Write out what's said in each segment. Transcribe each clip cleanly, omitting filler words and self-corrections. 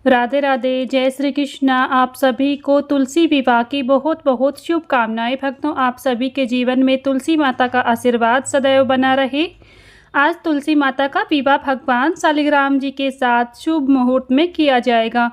राधे राधे, जय श्री कृष्णा। आप सभी को तुलसी विवाह की बहुत बहुत शुभकामनाएं। भक्तों, आप सभी के जीवन में तुलसी माता का आशीर्वाद सदैव बना रहे। आज तुलसी माता का विवाह भगवान शालिग्राम जी के साथ शुभ मुहूर्त में किया जाएगा।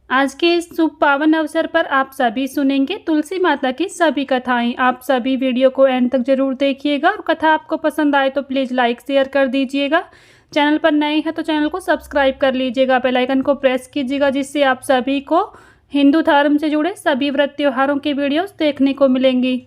आज के इस शुभ पावन अवसर पर आप सभी सुनेंगे तुलसी माता की सभी कथाएं। आप सभी वीडियो को एंड तक जरूर देखिएगा और कथा आपको पसंद आए तो प्लीज़ लाइक शेयर कर दीजिएगा। चैनल पर नए हैं तो चैनल को सब्सक्राइब कर लीजिएगा, बेल आइकन को प्रेस कीजिएगा, जिससे आप सभी को हिंदू धर्म से जुड़े सभी व्रत त्योहारों की वीडियोस देखने को मिलेंगी।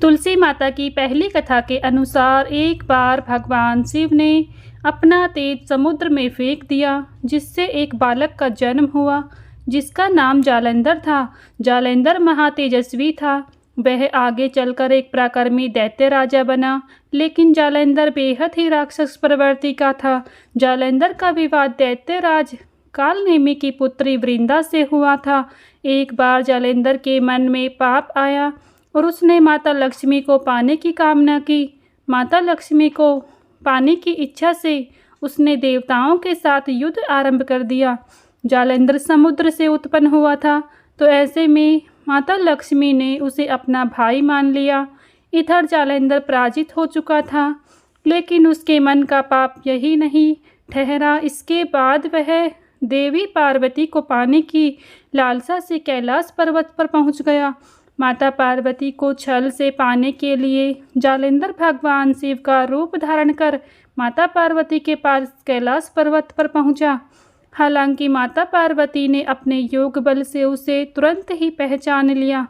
तुलसी माता की पहली कथा के अनुसार एक बार भगवान शिव ने अपना तेज समुद्र में फेंक दिया, जिससे एक बालक का जन्म हुआ जिसका नाम जालंधर था। जालंधर महातेजस्वी था। वह आगे चलकर एक पराक्रमी दैत्य राजा बना, लेकिन जालंधर बेहद ही राक्षस प्रवृत्ति का था। जालंधर का विवाह दैत्य राज कालनेमी की पुत्री वृंदा से हुआ था। एक बार जालंधर के मन में पाप आया और उसने माता लक्ष्मी को पाने की कामना की। माता लक्ष्मी को पाने की इच्छा से उसने देवताओं के साथ युद्ध आरंभ कर दिया। जालंधर समुद्र से उत्पन्न हुआ था, तो ऐसे में माता लक्ष्मी ने उसे अपना भाई मान लिया। इधर जालंधर पराजित हो चुका था, लेकिन उसके मन का पाप यही नहीं ठहरा। इसके बाद वह देवी पार्वती को पाने की लालसा से कैलाश पर्वत पर पहुंच गया। माता पार्वती को छल से पाने के लिए जालंधर भगवान शिव का रूप धारण कर माता पार्वती के पास कैलाश पर्वत पर पहुंचा। हालांकि माता पार्वती ने अपने योग बल से उसे तुरंत ही पहचान लिया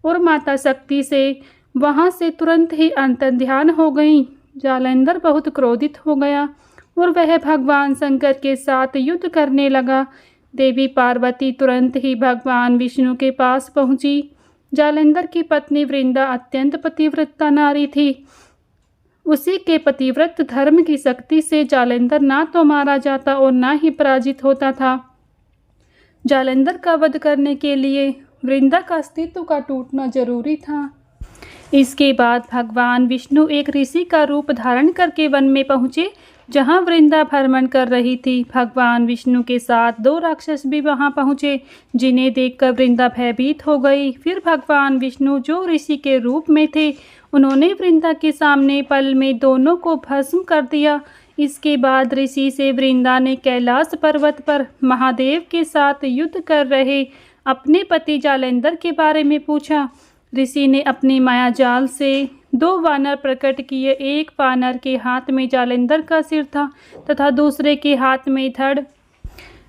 और माता शक्ति से वहां से तुरंत ही अंतर्ध्यान हो गई। जालंधर बहुत क्रोधित हो गया और वह भगवान शंकर के साथ युद्ध करने लगा। देवी पार्वती तुरंत ही भगवान विष्णु के पास पहुंची। जालंधर की पत्नी वृंदा अत्यंत पतिव्रता नारी थी। उसी के पतिव्रत धर्म की शक्ति से जालंधर ना तो मारा जाता और ना ही पराजित होता था। जालंधर का वध करने के लिए वृंदा का अस्तित्व का टूटना जरूरी था। इसके बाद भगवान विष्णु एक ऋषि का रूप धारण करके वन में पहुंचे, जहां वृंदा भ्रमण कर रही थी। भगवान विष्णु के साथ दो राक्षस भी वहां पहुंचे, जिन्हें देखकर वृंदा भयभीत हो गई। फिर भगवान विष्णु जो ऋषि के रूप में थे, उन्होंने वृंदा के सामने पल में दोनों को भस्म कर दिया। इसके बाद ऋषि से वृंदा ने कैलाश पर्वत पर महादेव के साथ युद्ध कर रहे अपने पति जालंधर के बारे में पूछा। ऋषि ने अपनी माया जाल से दो वानर प्रकट किए। एक वानर के हाथ में जालंधर का सिर था तथा दूसरे के हाथ में धड़।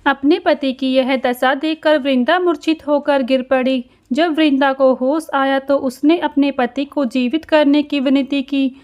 अपने पति की यह दशा देखकर वृंदा मूर्छित होकर गिर पड़ी। जब वृंदा को होश आया तो उसने अपने पति को जीवित करने की विनती की।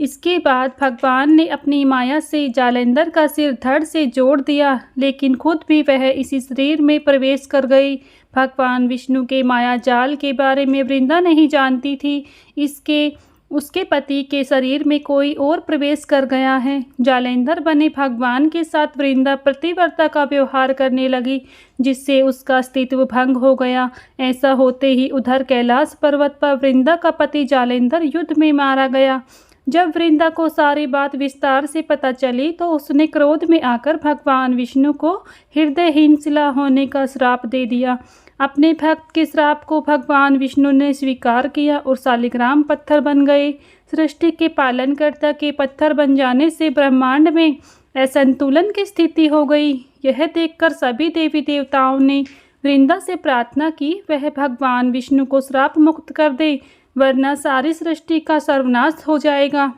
इसके बाद भगवान ने अपनी माया से जालंधर का सिर धड़ से जोड़ दिया, लेकिन खुद भी वह इसी शरीर में प्रवेश कर गई। भगवान विष्णु के माया जाल के बारे में वृंदा नहीं जानती थी। उसके पति के शरीर में कोई और प्रवेश कर गया है। जालंधर बने भगवान के साथ वृंदा प्रतिव्रता का व्यवहार करने लगी, जिससे उसका अस्तित्व भंग हो गया। ऐसा होते ही उधर कैलाश पर्वत पर वृंदा का पति जालंधर युद्ध में मारा गया। जब वृंदा को सारी बात विस्तार से पता चली तो उसने क्रोध में आकर भगवान विष्णु को हृदयहीन शिला होने का श्राप दे दिया। अपने भक्त के श्राप को भगवान विष्णु ने स्वीकार किया और शालिग्राम पत्थर बन गए। सृष्टि के पालनकर्ता के पत्थर बन जाने से ब्रह्मांड में असंतुलन की स्थिति हो गई। यह देखकर सभी देवी देवताओं ने वृंदा से प्रार्थना की वह भगवान विष्णु को श्राप मुक्त कर दे, वरना सारी सृष्टि का सर्वनाश हो जाएगा।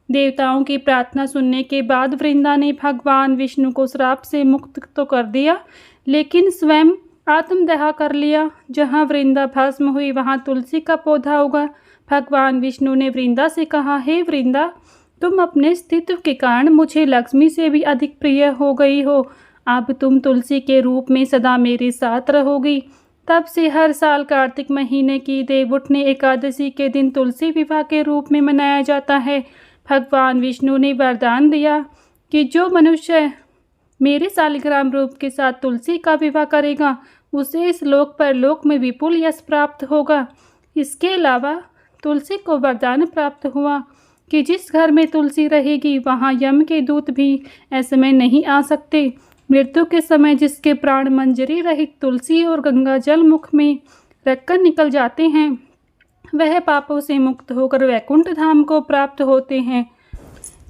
देवताओं की प्रार्थना सुनने के बाद वृंदा ने भगवान विष्णु को श्राप से मुक्त तो कर दिया, लेकिन स्वयं आत्मदाह कर लिया। जहाँ वृंदा भस्म हुई वहाँ तुलसी का पौधा उगा। भगवान विष्णु ने वृंदा से कहा, हे वृंदा, तुम अपने अस्तित्व के कारण मुझे लक्ष्मी से भी अधिक प्रिय हो गई हो। अब तुम तुलसी के रूप में सदा मेरे साथ रहोगी। तब से हर साल कार्तिक महीने की देवउठनी एकादशी के दिन तुलसी विवाह के रूप में मनाया जाता है। भगवान विष्णु ने वरदान दिया कि जो मनुष्य मेरे शालिग्राम रूप के साथ तुलसी का विवाह करेगा, उसे इस लोक परलोक में विपुल यश प्राप्त होगा। इसके अलावा तुलसी को वरदान प्राप्त हुआ कि जिस घर में तुलसी रहेगी वहाँ यम के दूत भी ऐसे में नहीं आ सकते। मृत्यु के समय जिसके प्राण मंजरी रहित तुलसी और गंगा जल मुख में रखकर निकल जाते हैं, वह पापों से मुक्त होकर वैकुंठ धाम को प्राप्त होते हैं।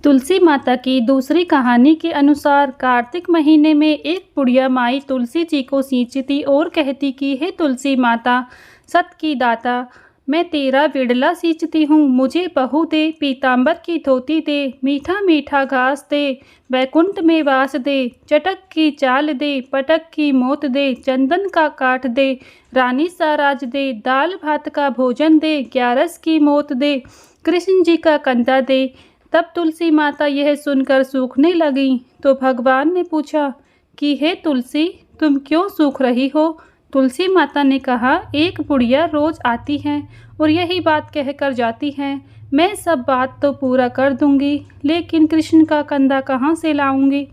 तुलसी माता की दूसरी कहानी के अनुसार कार्तिक महीने में एक बुढ़िया माई तुलसी जी को सींचती और कहती कि हे तुलसी माता, सत की दाता, मैं तेरा विड़ला सींचती हूँ, मुझे बहू दे, पीतांबर की धोती दे, मीठा मीठा घास दे, वैकुंठ में वास दे, चटक की चाल दे, पटक की मौत दे, चंदन का काठ दे, रानी सा राज दे, दाल भात का भोजन दे, 11 की मौत दे, कृष्ण जी का कंधा दे। तब तुलसी माता यह सुनकर सूखने लगी तो भगवान ने पूछा कि हे तुलसी, तुम क्यों सूख रही हो? तुलसी माता ने कहा, एक बुढ़िया रोज आती है और यही बात कहकर जाती है, मैं सब बात तो पूरा कर दूंगी, लेकिन कृष्ण का कंधा कहाँ से लाऊंगी?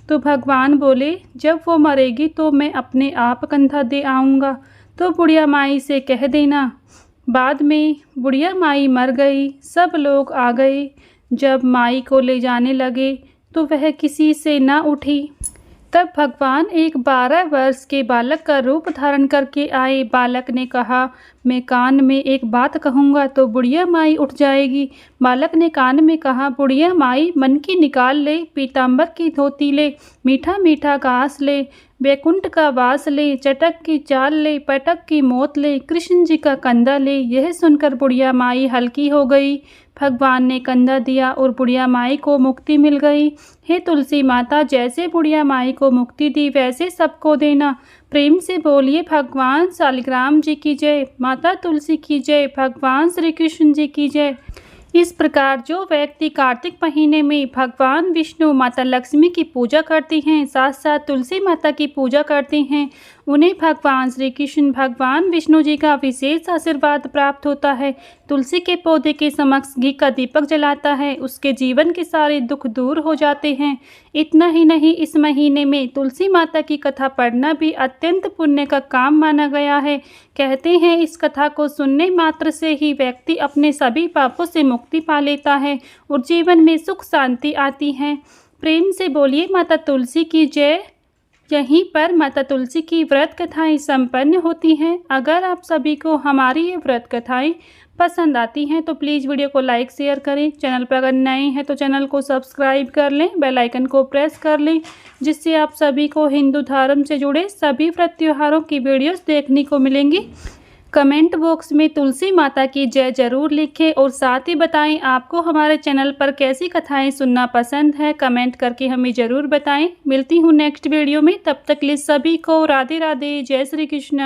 तो भगवान बोले, जब वो मरेगी तो मैं अपने आप कंधा दे आऊँगा, तो बुढ़िया माई से कह देना। बाद में बुढ़िया माई मर गई, सब लोग आ गए। जब माई को ले जाने लगे तो वह किसी से न उठी। तब भगवान एक 12 वर्ष के बालक का रूप धारण करके आए। बालक ने कहा, मैं कान में एक बात कहूँगा तो बुढ़िया माई उठ जाएगी। बालक ने कान में कहा, बुढ़िया माई मन की निकाल ले, पीतांबर की धोती ले, मीठा मीठा घास ले, वैकुंठ का वास ले, चटक की चाल ले, पटक की मौत ले, कृष्ण जी का कंधा ले। यह सुनकर बुढ़िया माई हल्की हो गई। भगवान ने कंधा दिया और बुढ़िया माई को मुक्ति मिल गई। हे तुलसी माता, जैसे बुढ़िया माई को मुक्ति दी वैसे सबको देना। प्रेम से बोलिए, भगवान शालिग्राम जी की जय, माता तुलसी की जय, भगवान श्री कृष्ण जी की जय। इस प्रकार जो व्यक्ति कार्तिक महीने में भगवान विष्णु, माता लक्ष्मी की पूजा करते हैं, साथ साथ तुलसी माता की पूजा करते हैं, उन्हें भगवान श्री कृष्ण, भगवान विष्णु जी का विशेष आशीर्वाद प्राप्त होता है। तुलसी के पौधे के समक्ष घी का दीपक जलाता है, उसके जीवन के सारे दुख दूर हो जाते हैं। इतना ही नहीं, इस महीने में तुलसी माता की कथा पढ़ना भी अत्यंत पुण्य का काम माना गया है। कहते हैं इस कथा को सुनने मात्र से ही व्यक्ति अपने सभी पापों से मुक्ति पा लेता है और जीवन में सुख शांति आती है। प्रेम से बोलिए, माता तुलसी की जय। यहीं पर माता तुलसी की व्रत कथाएं संपन्न होती हैं। अगर आप सभी को हमारी ये व्रत कथाएं पसंद आती हैं तो प्लीज़ वीडियो को लाइक शेयर करें। चैनल पर अगर नए हैं तो चैनल को सब्सक्राइब कर लें, बेल आइकन को प्रेस कर लें, जिससे आप सभी को हिंदू धर्म से जुड़े सभी व्रत त्योहारों की वीडियोस देखने को मिलेंगी। कमेंट बॉक्स में तुलसी माता की जय जरूर लिखें और साथ ही बताएं आपको हमारे चैनल पर कैसी कथाएं सुनना पसंद है। कमेंट करके हमें ज़रूर बताएं। मिलती हूँ नेक्स्ट वीडियो में, तब तक के लिए सभी को राधे राधे, जय श्री कृष्ण।